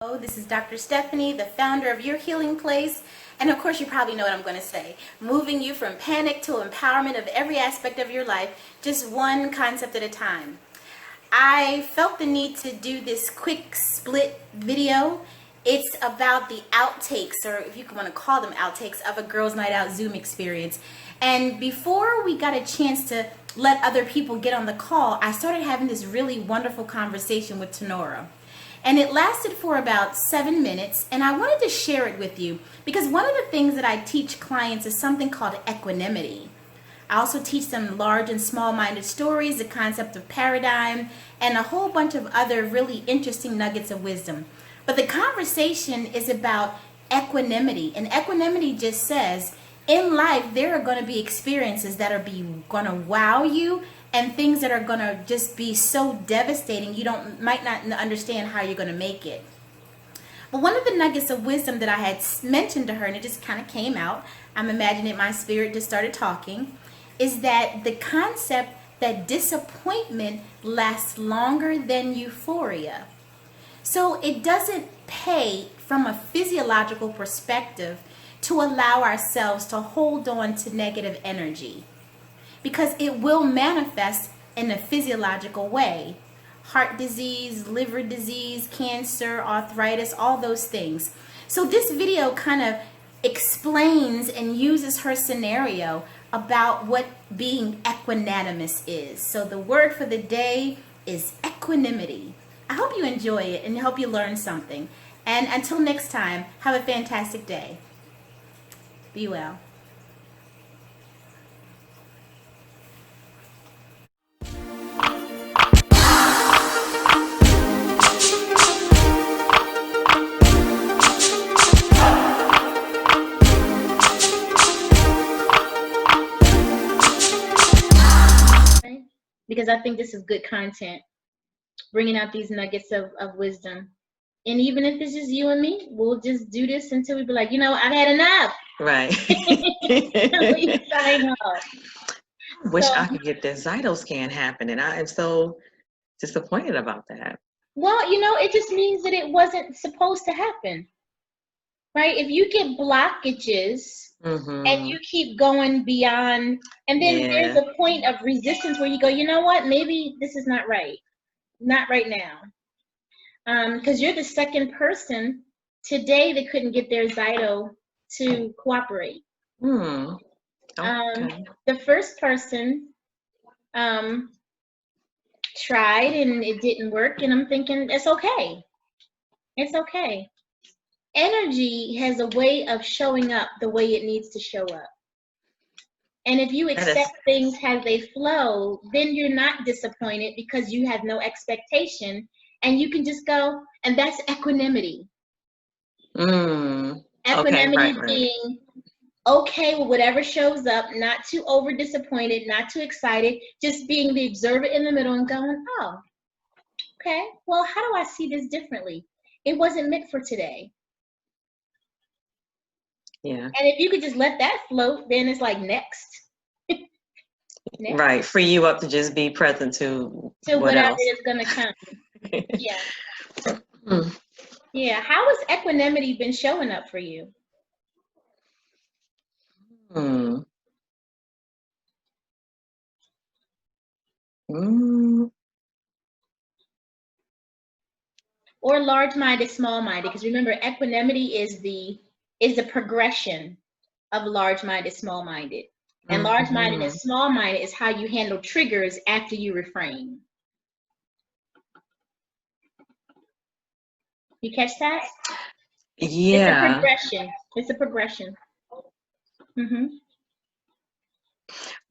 Hello, this is Dr. Stephanie, the founder of Your Healing Place. And of course, you probably know what I'm going to say. Moving you from panic to empowerment of every aspect of your life, just one concept at a time. I felt the need to do this quick split video. It's about the outtakes, or if you want to call them outtakes, of a girls' night out Zoom experience. And before we got a chance to let other people get on the call, I started having this really wonderful conversation with Tenora. And it lasted for about 7 minutes, and I wanted to share it with you because one of the things that I teach clients is something called equanimity. I also teach them large and small-minded stories, the concept of paradigm, and a whole bunch of other really interesting nuggets of wisdom. But the conversation is about equanimity, and equanimity just says, in life, there are going to be experiences that are going to wow you, and things that are going to just be so devastating you might not understand how you're going to make it. But one of the nuggets of wisdom that I had mentioned to her, and it just kind of came out, I'm imagining my spirit just started talking, is that the concept that disappointment lasts longer than euphoria. So it doesn't pay from a physiological perspective to allow ourselves to hold on to negative energy, because it will manifest in a physiological way. Heart disease, liver disease, cancer, arthritis, all those things. So this video kind of explains and uses her scenario about what being equanimous is. So the word for the day is equanimity. I hope you enjoy it and I hope you learn something. And until next time, have a fantastic day. Be well. Because I think this is good content, bringing out these nuggets of wisdom. And even if it's just you and me, we'll just do this until we be like, I've had enough. Right. We sign off. Wish I could get this Zyto scan happening. I am so disappointed about that. Well, it just means that it wasn't supposed to happen. Right? If you get blockages and you keep going beyond, and then there's a point of resistance where you go, you know what, maybe this is not right. Not right now. Because you're the second person today that couldn't get their Zyto to cooperate. Okay. The first person tried and it didn't work, and I'm thinking, it's okay. It's okay. Energy has a way of showing up the way it needs to show up. And if you accept things as they flow, then you're not disappointed because you have no expectation, and you can just go, and that's equanimity. Equanimity being okay with whatever shows up, not too over disappointed, not too excited, just being the observer in the middle and going, oh, okay, well, how do I see this differently? It wasn't meant for today. Yeah. And if you could just let that float, then it's like next. Right. Free you up to just be present to whatever is going to come. Yeah. Yeah. How has equanimity been showing up for you? Or large-minded, small-minded, because remember, equanimity is the progression of large-minded, small-minded. And large-minded and small-minded is how you handle triggers after you refrain. You catch that? Yeah. It's a progression.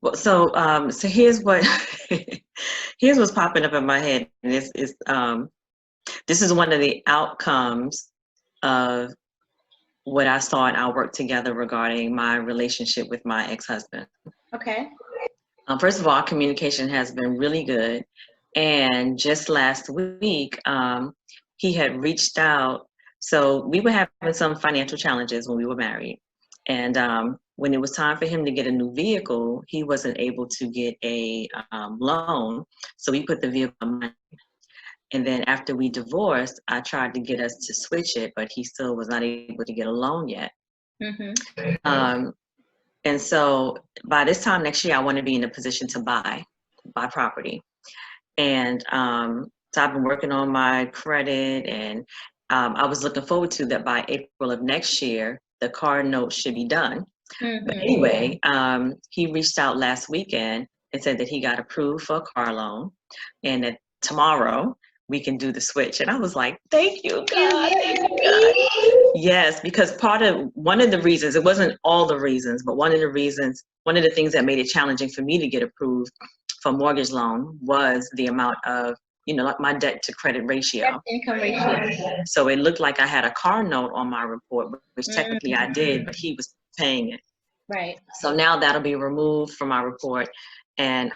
Well, so here's here's what's popping up in my head, and this is one of the outcomes of what I saw in our work together regarding my relationship with my ex-husband. Okay. First of all, our communication has been really good, and just last week, he had reached out. So we were having some financial challenges when we were married, and when it was time for him to get a new vehicle, he wasn't able to get a loan, so we put the vehicle on money. And then after we divorced, I tried to get us to switch it, but he still was not able to get a loan yet. Um, and so by this time next year, I want to be in a position to buy property. And so I've been working on my credit, and I was looking forward to that by April of next year, the car note should be done. But anyway, he reached out last weekend and said that he got approved for a car loan, and that tomorrow we can do the switch. And I was like, thank you, God. Thank you, God. Yes, because one of the reasons, it wasn't all the reasons, but one of the things that made it challenging for me to get approved for mortgage loan was the amount of, like my debt to credit ratio. That's income ratio. So it looked like I had a car note on my report, which technically I did, but he was paying it. Right. So now that'll be removed from my report, and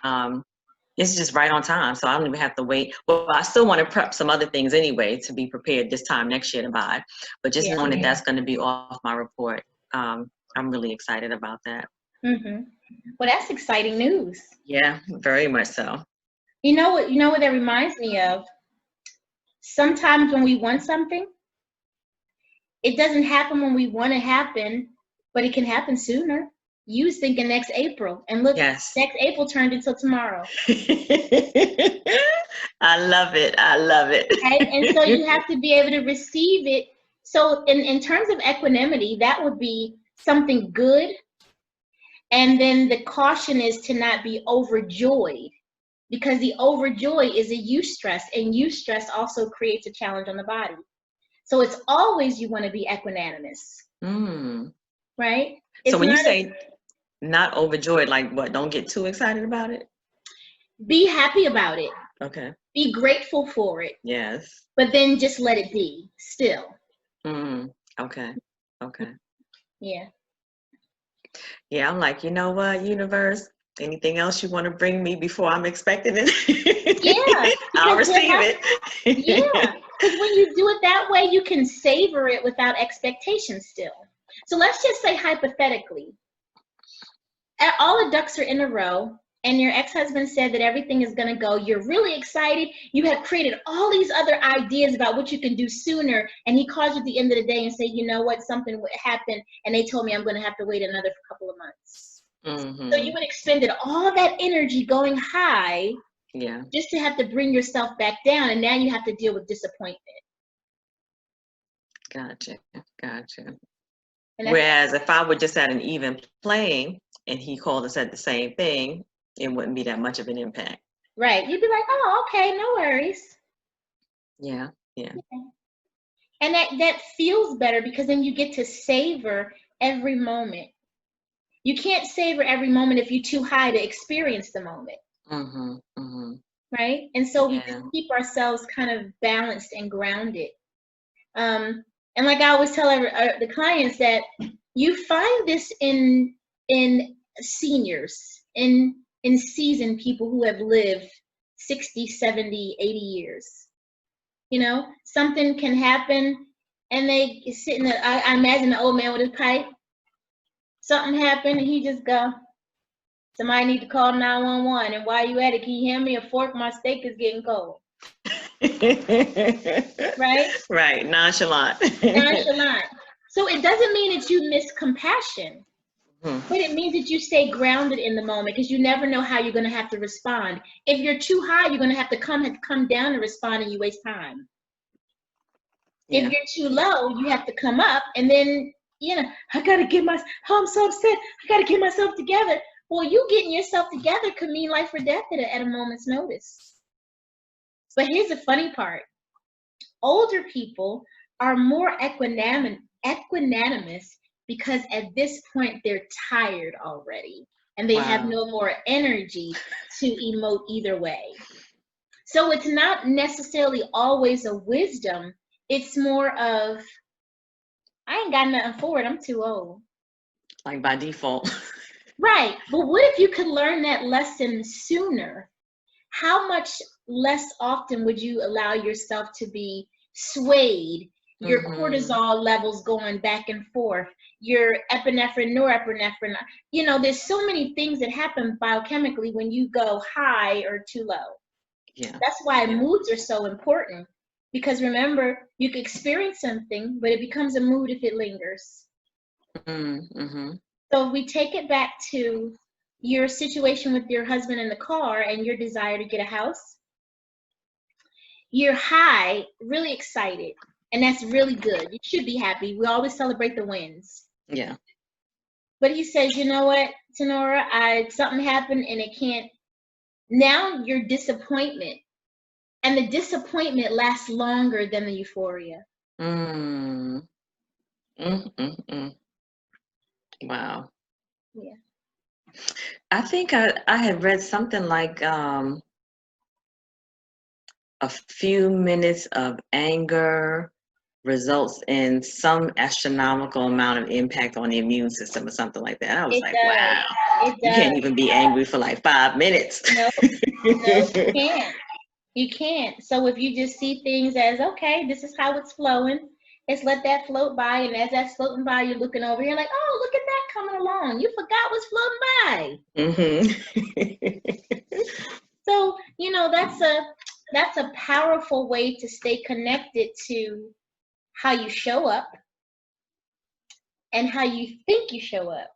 it's just right on time. So I don't even have to wait. Well, I still want to prep some other things anyway to be prepared this time next year to buy, but just knowing that that's going to be off my report, I'm really excited about that. Well, that's exciting news. Yeah, very much so. You know what that reminds me of? Sometimes when we want something, it doesn't happen when we want it to happen, but it can happen sooner. You was thinking next April, and look, Yes. next April turned until tomorrow. I love it. I love it. Right? And so you have to be able to receive it. So in terms of equanimity, that would be something good. And then the caution is to not be overjoyed, because the overjoy is a eustress, and eustress also creates a challenge on the body. So it's always you want to be equanimous, right? So when you say not overjoyed, like what? Don't get too excited about it? Be happy about it. Okay. Be grateful for it. Yes. But then just let it be still. Okay. Yeah. Yeah, I'm like, you know what, universe? Anything else you want to bring me before I'm expecting it? Yeah. I'll receive it. Yeah. Because when you do it that way, you can savor it without expectation still. So let's just say hypothetically, all the ducks are in a row, and your ex-husband said that everything is going to go. You're really excited. You have created all these other ideas about what you can do sooner, and he calls you at the end of the day and say, you know what, something would happen, and they told me I'm going to have to wait another couple of months. So you would expended all that energy going high, just to have to bring yourself back down, and now you have to deal with disappointment. Gotcha. Whereas if I were just at an even plane and he called and said the same thing, it wouldn't be that much of an impact. Right. You'd be like, oh, okay, no worries. Yeah. And that feels better, because then you get to savor every moment. You can't savor every moment if you're too high to experience the moment. Right? And so we keep ourselves kind of balanced and grounded. And like I always tell the clients, that you find this in seniors, in seasoned people who have lived 60, 70, 80 years. Something can happen, and they sit in I imagine the old man with his pipe. Something happened, and he just go, somebody need to call 911. And while you at it, can you hand me a fork? My steak is getting cold. Right. Nonchalant. So it doesn't mean that you miss compassion, but it means that you stay grounded in the moment, because you never know how you're going to have to respond. If you're too high, you're going to have to come down and respond, and you waste time. If you're too low, you have to come up, and then I got to get I'm so upset. I got to get myself together. Well, you getting yourself together could mean life or death at a moment's notice. But here's the funny part. Older people are more equanimous because at this point they're tired already, and they have no more energy to emote either way. So it's not necessarily always a wisdom. It's more of, I ain't got nothing for it. I'm too old. Like by default. Right. But what if you could learn that lesson sooner? How much less often would you allow yourself to be swayed, your cortisol levels going back and forth, your epinephrine, norepinephrine? There's so many things that happen biochemically when you go high or too low. Yeah. That's why moods are so important. Because remember, you can experience something, but it becomes a mood if it lingers. Mm-hmm. So if we take it back to your situation with your husband in the car and your desire to get a house, you're high, really excited, and that's really good. You should be happy. We always celebrate the wins. Yeah. But he says, you know what, Tenora, something happened and it can't. Now your disappointment, and the disappointment lasts longer than the euphoria. Mm. Mm-mm-mm. Wow. Yeah. I think I had read something like a few minutes of anger results in some astronomical amount of impact on the immune system or something like that. I was It like, does. wow, It you can't does. even be angry for like 5 minutes. Nope. Nope. You can't. You can't. So if you just see things as, okay, this is how it's flowing, let's let that float by. And as that's floating by, you're looking over here like, oh, look at that coming along. You forgot what's floating by. Mm-hmm. So, that's a powerful way to stay connected to how you show up and how you think you show up.